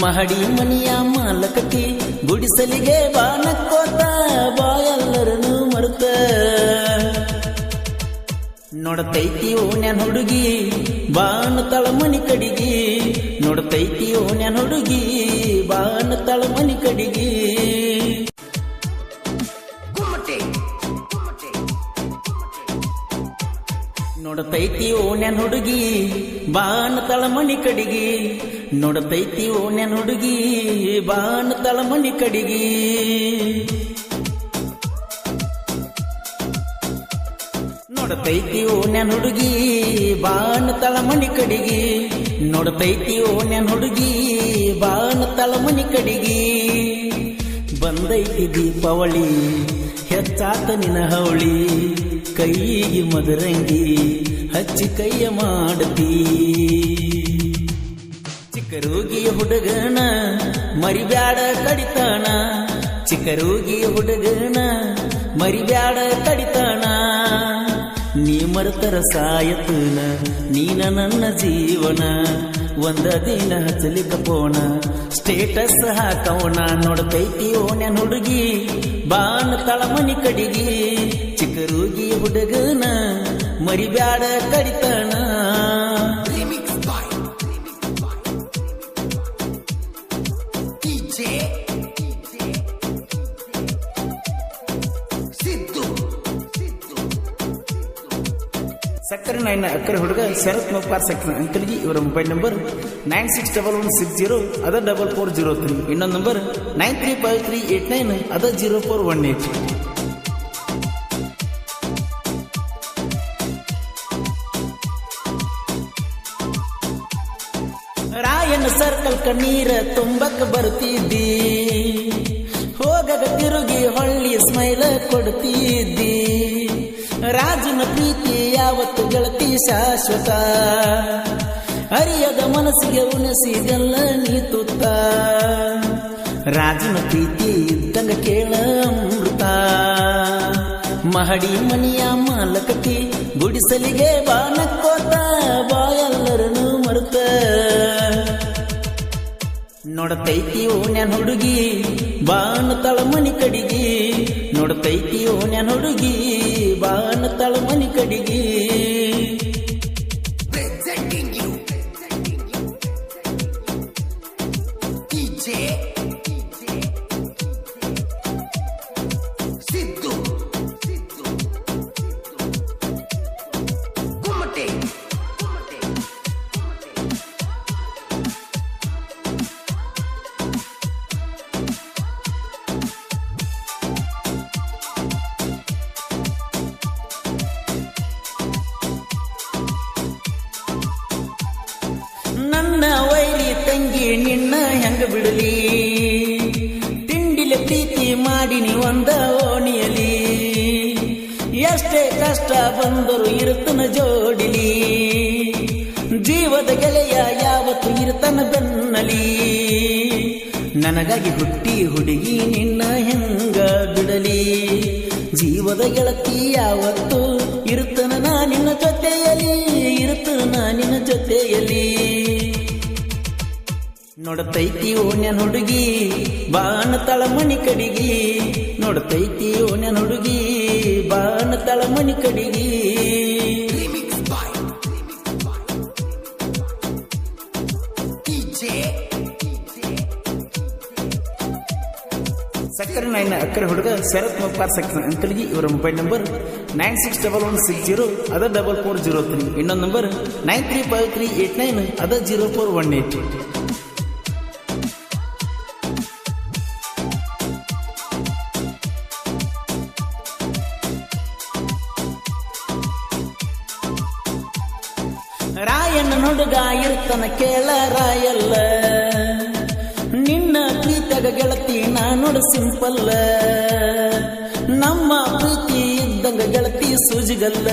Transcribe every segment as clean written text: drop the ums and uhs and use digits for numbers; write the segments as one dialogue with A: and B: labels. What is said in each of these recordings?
A: ಮಹಡಿ ಮನಿಯ ಮಾಲಕತಿ ಗುಡಿಸಲಿಗೆ ಬಾನಕ್ಕೋತ ಬಾಯಲ್ಲರನು ಮರುತ ನೋಡತೈತಿ ಓನ್ಯಾನ್ ಹುಡುಗಿ ಬಾನ ತಳಮನಿ ಕಡಿಗಿ ನೋಡತೈತಿ ಓನ್ಯಾನ್ ಹುಡುಗಿ ಬಾನ ತಳಮನಿ ಕಡಿಗಿ ನೋಡತೈತಿ ಓನ್ಯಾನ್ ಹುಡುಗಿ ಬಾನ ತಳಮನಿ ಕಡಿಗಿ ನೋಡತೈತಿ ಓನ್ಯಾನ್ ಹುಡುಗಿ ಬಾನ ತಳಮನಿ ಕಡಿಗಿ ನೋಡತೈತಿ ಓನ್ಯಾನ್ ಹುಡುಗಿ ಬಾನ ತಳಮನಿ ಕಡಿಗಿ ನೋಡತೈತಿ ಓನ್ಯಾನ್ ಹುಡುಗಿ ಬಾನ ತಳಮನಿ ಕಡಿಗಿ ಬಂದೈತಿ ದೀಪಾವಳಿ ಹೆಚ್ಚಾತ ನಿನ ಹವಳಿ ಕೈಗೆ ಮದರಂಗಿ ಹಚ್ಚಿ ಕೈಯ ಮಾಡತಿ ಚಿಕ್ಕರೋಗಿಯ ಹುಡುಗನ ಮರಿಬ್ಯಾಡ ಕಡಿತಾನ ಚಿಕ್ಕರೋಗಿಯ ಹುಡುಗನ ಮರಿಬ್ಯಾಡ ಕಡಿತಾನ ನೀ ಮರೆತರ ಸಾಯತನ ನೀನ ನನ್ನ ಜೀವನ ಒಂದ ದಿನ ಹಚ್ಚಲಿಕ್ಕ ಪೋಣ ಸ್ಟೇಟಸ್ ಹಾಕವನ ನೋಡತೈತಿ ಓನ್ಯಾನ್ ಹುಡುಗಿ ಬಾನ ತಳಮನಿ ಕಡಿಗಿ ಚಿಕ್ಕರೋಗಿ ಹುಡುಗನ ಮರಿಬ್ಯಾಡ ಕಡಿತಾನ ಸಕ್ಕರೆ ನಾಯಿನ ಅಕ್ಕರೆ ಹುಡುಗ ಶರತ್ ಮೋಪಾರ್ ಸಕ್ಕರೆ ಅಂಕಲ್ಗಿ ಇವರ ಮೊಬೈಲ್ ನಂಬರ್ 961160 ಅದ 4403 ಇನ್ನೊಂದು ನಂಬರ್ 935389 ಅದ 0418 ರಾಯನ ಸರ್ಕಲ್ ಕಣ್ಣೀರ ತುಂಬಕ್ಕ ಬರ್ತಿದ್ದಿ ಹೋಗಗ ತಿರುಗಿ ಹೊಳ್ಳಿ ಸ್ಮೈಲ ಕೊಡ್ತಿದ್ದಿ ರಾಜನ ಪ್ರೀತಿ ಯಾವತ್ತು ಗೆಳತಿ ಶಾಶ್ವತ ಅರಿಯದ ಮನಸ್ಸಿಗೆ ಉಣಿಸಿದೆಲ್ಲ ನೀ ತುತ್ತ ರಾಜನ ಪ್ರೀತಿ ಇದ್ದಂಗ ಕೇಳ ಅಮೃತ ಮಹಡಿ ಮನಿಯ ಮಾಲಕತಿ ಗುಡಿಸಲಿಗೆ ಬಾನಕ್ಕೋತ ಬಾಯಲ್ಲರನು ಮರುತ ನೋಡತೈತಿ ಓನ್ಯಾನ್ ಹುಡುಗಿ ಬಾನ ತಳಮನಿ ಕಡಿಗಿ ನೋಡತೈತಿ ಓನ್ಯಾನ್ ಹುಡುಗಿ ಬಾನ ತಳಮನಿ ಕಡಿಗಿ ನನ್ನ ವೈರಿ ತಂಗಿ ನಿನ್ನ ಹೆಂಗ ಬಿಡಲಿ ತಿಂಡಿಲೆ ಪ್ರೀತಿ ಮಾಡಿನಿ ಒಂದ ಓಣಿಯಲಿ ಎಷ್ಟೇ ಕಷ್ಟ ಬಂದರು ಇರುತ್ತನ ಜೋಡಿಲಿ ಜೀವದ ಗೆಳೆಯ ಯಾವತ್ತು ಇರುತ್ತನ ಬೆನ್ನಲಿ ನನಗಾಗಿ ಹುಟ್ಟಿ ಹುಡುಗಿ ನಿನ್ನ ಹೆಂಗ ಬಿಡಲಿ ಜೀವದ ಗೆಳತಿ ಯಾವತ್ತು ಇರುತ್ತನ ನಾ ನಿನ್ನ ಜೊತೆಯಲಿ ಇರುತ್ತನ ನಿನ್ನ ಜೊತೆಯಲಿ ನೋಡತೈತಿ ಓನ್ಯಾನ್ ಹುಡುಗಿ ಬಾನ ತಳಮನಿ ಕಡಿಗಿ ನೋಡತೈತಿ ಓನ್ಯಾನ್ ಹುಡುಗಿ ಬಾನ ತಳಮನಿ ಕಡಿಗಿ ಸಕ್ಕರೆ ನಾಯಿನ ಅಕ್ಕರೆ ಹುಡುಗ ಶರತ್ ಮೋಪಾರ್ ಸಕ್ಕರೆ ಅಂಕಲ್ಗಿ ಇವರ ಮೊಬೈಲ್ ನಂಬರ್ 961160 ಅದ 4403 ಇನ್ನೊಂದು ನಂಬರ್ 935389 ಅದ 0418 ರಾಯಣ್ಣ ಹುಡುಗ ಇರ್ತನ ಕೇಳ ರಾಯಲ್ಲ ನಿನ್ನ ಪ್ರೀತಿಯಾಗ ಗೆಳತಿ ನಾನೋಡ ಸಿಂಪಲ್ ನಮ್ಮ ಪ್ರೀತಿ ಇದ್ದಂಗ ಗೆಳತಿ ಸೂಜಿಗಲ್ಲ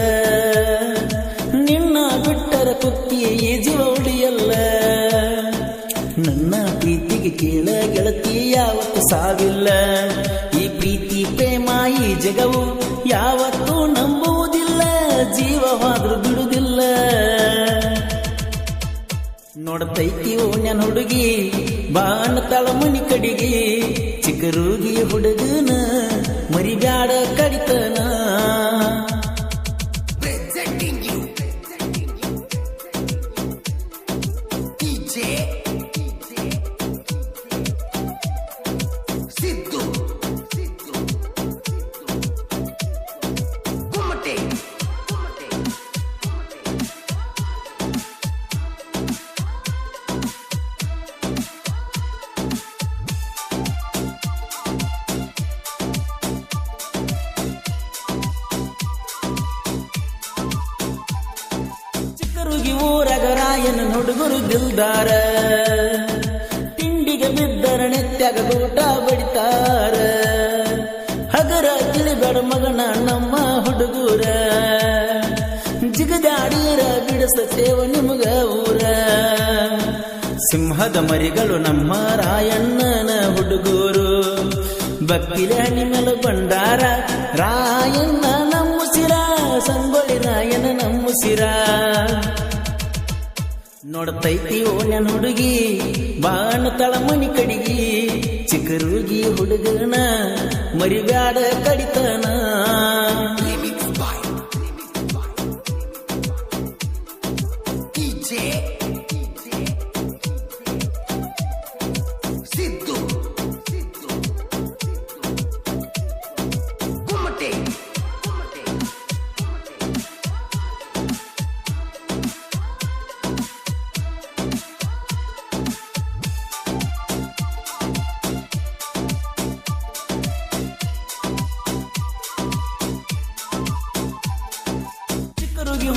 A: ನಿನ್ನ ಬಿಟ್ಟರ ಕುತ್ತಿ ಈ ಜೀವ ಉಳಿಯಲ್ಲ ನನ್ನ ಪ್ರೀತಿಗೆ ಕೇಳ ಗೆಳತಿ ಯಾವತ್ತು ಸಾವಿಲ್ಲ ಈ ಪ್ರೀತಿ ಪ್ರೇಮ ಈ ಜಗವು ಯಾವತ್ತೂ ನಂಬುವುದಿಲ್ಲ ಜೀವವಾದ್ರೂ ಬಿಡುವುದಿಲ್ಲ ನೋಡತೈತಿ ಓನ್ಯಾನ್ ಹುಡುಗಿ ಬಾಣತಾಳ ಮನಿ ಕಡಿಗೆ ಚಿಕ್ಕರೂಗಿ ಹುಡುಗನ ಮರಿಬ್ಯಾಡ ಕಡಿತನ ಊರಾಗ ರಾಯನ ಹುಡುಗರು ದಿಲ್ದಾರ ತಿಂಡಿಗೆ ಬಿದ್ದರ ನೆತ್ಯಾಗ ಊಟ ಬಡಿತಾರ ಹಗರ ತಿಳಿಬೇಡ ಮಗನ ನಮ್ಮ ಹುಡುಗೂರ ಜಿಗದಾಡೀರ ಬಿಡಿಸತೇವ ನಿಮಗ ಊರ ಸಿಂಹದ ಮರಿಗಳು ನಮ್ಮ ರಾಯಣ್ಣನ ಹುಡುಗೂರು ಭಕ್ತಿಲೆ ಹಣಿಮೆಲ ಬಂಡಾರ ರಾಯಣ್ಣ ನಮ್ಮುಸಿರ ಸಂಗೊಳ್ಳಿ ರಾಯನ ನಮ್ಮುಸಿರ ನೋಡ್ತೈತಿ ಓಣ್ಯನ ಹುಡುಗಿ ಬಾಣತಾಳ ಮನಿ ಕಡಿಗಿ ಚಿಕ್ಕರೂಗಿ ಹುಡುಗನ ಮರಿಬ್ಯಾಡ ಕಡಿತನ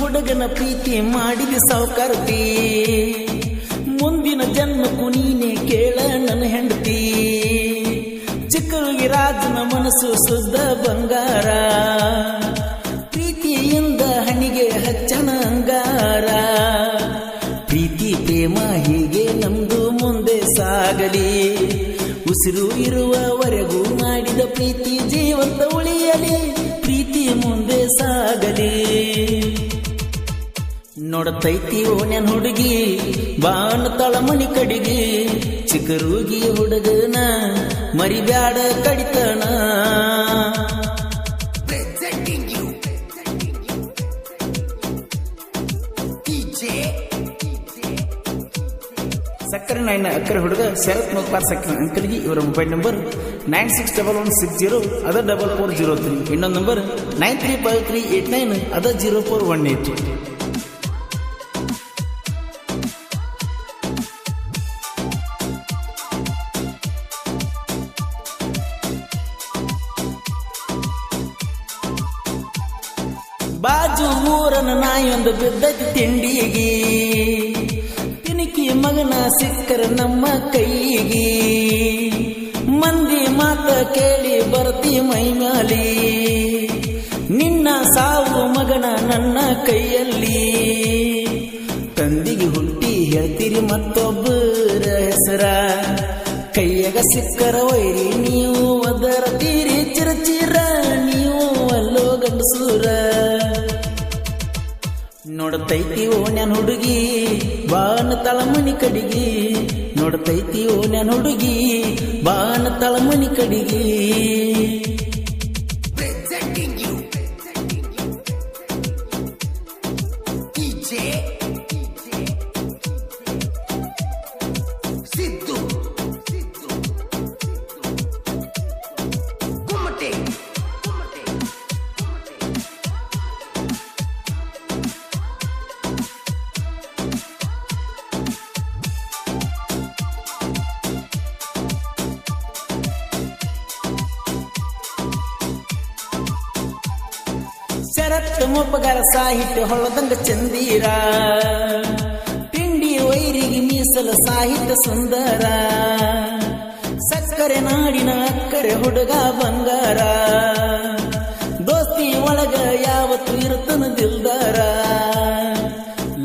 A: ಹುಡುಗನ ಪ್ರೀತಿ ಮಾಡಿದ ಸಾವುಕಾರತಿ ಮುಂದಿನ ಜನ್ಮಕ್ಕೂ ನೀನೆ ಕೇಳ ನನ್ನ ಹೆಂಡತಿ ಚಿಕ್ಕರುಗಿ ರಾಜನ ಮನಸ್ಸು ಶುದ್ಧ ಬಂಗಾರ ಪ್ರೀತಿಯಿಂದ ಹಣಿಗೆ ಹಚ್ಚನ ಅಂಗಾರ ಪ್ರೀತಿ ಪ್ರೇಮ ಹೀಗೆ ನಮ್ದು ಮುಂದೆ ಸಾಗಲಿ ಉಸಿರು ಇರುವವರೆಗೂ ಮಾಡಿದ ಪ್ರೀತಿ ಜೀವಂತ ಉಳಿಯಲಿ ಪ್ರೀತಿ ಮುಂದೆ ಸಾಗಲಿ ನೋಡ್ತೈತಿ ಓಣ್ಯನ ಹುಡುಗಿ ಬಾಣತಾಳ ಮನಿ ಕಡಿಗಿ ಚಿಕ್ಕರೂಗಿ ಹುಡುಗನ ಮರಿಬ್ಯಾಡ ಕಡಿತನ ಸಕ್ಕರೆ ನಾಯಿನ ಅಕ್ಕರೆ ಹುಡುಗ ಶರತ್ ಮುಖ್ಪಾರ್ ಸಕ್ಕರೆ ಅಂಕಲ್ಗಿ ಇವರ ಮೊಬೈಲ್ ನಂಬರ್ 961160 ಅದ 4403 ಇನ್ನೊಂದು ನಂಬರ್ 935389 ಅದ 0418 ಬಾಜು ಊರನ ನಾಯೊಂದು ಬಿದ್ದತಿ ತಿಂಡಿಗಿ ತಿನಿಕಿ ಮಗನ ಸಿಕ್ಕರ ನಮ್ಮ ಕೈಗಿ ಮಂದಿ ಮಾತ ಕೇಳಿ ಬರ್ತಿ ಮೈಮ್ಯಾಲಿ ನಿನ್ನ ಸಾವು ಮಗನ ನನ್ನ ಕೈಯಲ್ಲಿ ತಂದಿಗೆ ಹುಟ್ಟಿ ಹೇಳ್ತೀರಿ ಮತ್ತೊಬ್ಬರ ಹೆಸರ ಕೈಯಾಗ ಸಿಕ್ಕರ ವೈರಿ ನೀವು ಅದರ ತೀರಿ ಚಿರಚಿರ ನೀವು ಅಲ್ಲೋ ಗಂಡಸೂರ ನೋಡ್ತೈತಿ ಓಣ್ಯನ ಹುಡುಗಿ ಬಾಣತಾಳ ಮನಿ ಕಡಿಗಿ ನೋಡ್ತೈತಿ ಓಣ್ಯನ ಹುಡುಗಿ ಬಾಣತಾಳ ಮನಿ ಕಡಿಗಿ ಶರತ್ ಮೊಪ್ಪಗಾರ ಸಾಹಿತ್ಯ ಹೊಳದಂಗ ಚಂದೀರ ತಿಂಡಿ ವೈರಿಗೆ ಮೀಸಲ ಸಾಹಿತ್ಯ ಸುಂದರ ಸಕ್ಕರೆ ನಾಡಿನ ಅಕ್ಕರೆ ಹುಡುಗ ಬಂಗಾರ ದೋಸ್ತಿ ಒಳಗ ಯಾವತ್ತು ಇರುತ್ತನ ದಿಲ್ದಾರ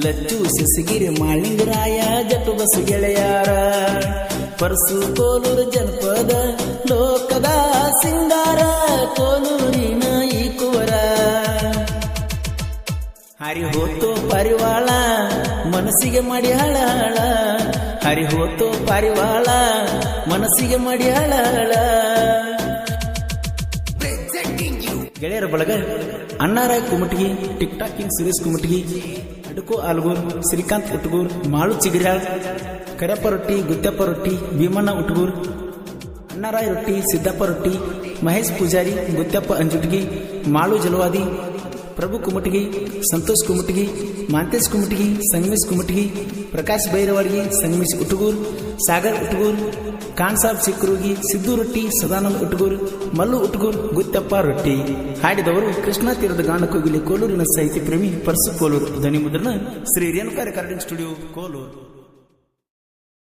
A: ಲಚ್ಚು ಸಿಸಿಗಿರಿ ಮಾಳಿಂಗರಾಯ ಜಟು ಬಸ್ ಗೆಳೆಯಾರ ಪರಸು ಕೋಲೂರು ಜನಪದ ಲೋಕದ ಸಿಂಗಾರ ಕೋಲೂರಿನ ಈ ಕುವರ ಹರಿ ಹೋತು ಪರಿವಾಳ ಮನಸ್ಸಿಗೆ ಮಾಡಿ ಹಳ ಹರಿ ಹೋತೋ ಪಾರಿವಾಳ ಮನಸ್ಸಿಗೆ ಮಡಿಯಾಳ ಗೆಳೆಯರ ಬಳಗ Annarai Kumatagi, TikTok king Suresh Kumatagi, Aduku Algur, Shrikant Utgur, Malu Chigiryal, Kareyappa Rotti, Guttappa ರೊಟ್ಟಿ, ಭೀಮಣ್ಣ ಉಟ್ಗೂರ್, ಅಣ್ಣಾರಾಯ್ ರೊಟ್ಟಿ, ಸಿದ್ದಪ್ಪ ರೊಟ್ಟಿ, ಮಹೇಶ್ ಪೂಜಾರಿ, ಗುತ್ತಪ್ಪ ಅಂಜುಟಗಿ, ಮಾಳು ಜಲವಾದಿ, ಪ್ರಭು ಕುಮಟಗಿ, ಸಂತೋಷ್ ಕುಮಟಗಿ, ಮಾಂತೇಶ್ ಕುಮಟಗಿ, ಸಂಗಮೇಶ್ ಕುಮಟಗಿ, ಪ್ರಕಾಶ್ ಬೈರವಾಡ್ಗಿ, ಸಂಗಮೇಶ್ ಉಟ್ಗೂರ್, ಸಾಗರ್ ಉಟ್ಗೂರ್, ಖಾನ್ ಸಾಬ್ ಸಿಕ್ರೂಗಿ, ಸಿದ್ದು ರೊಟ್ಟಿ, ಸದಾನಂದ್ ಉಟ್ಗೂರ್, ಮಲ್ಲು ಉಟ್ಗೂರ್, ಗುತ್ತಪ್ಪ ರೊಟ್ಟಿ. ಹಾಡಿದವರು ಕೃಷ್ಣಾ ತೀರದ ಗಾನಕೋಗಿಲೆ ಕೋಲೂರಿನ ಸಾಹಿತ್ಯ ಪ್ರೇಮಿ ಪರ್ಸು ಕೋಲೂರು. ಧ್ವನಿ ಮುದ್ರಣ ಶ್ರೀ ರೇಣುಕಾ ರೆಕಾರ್ಡಿಂಗ್ ಸ್ಟುಡಿಯೋ ಕೋಲೂರು.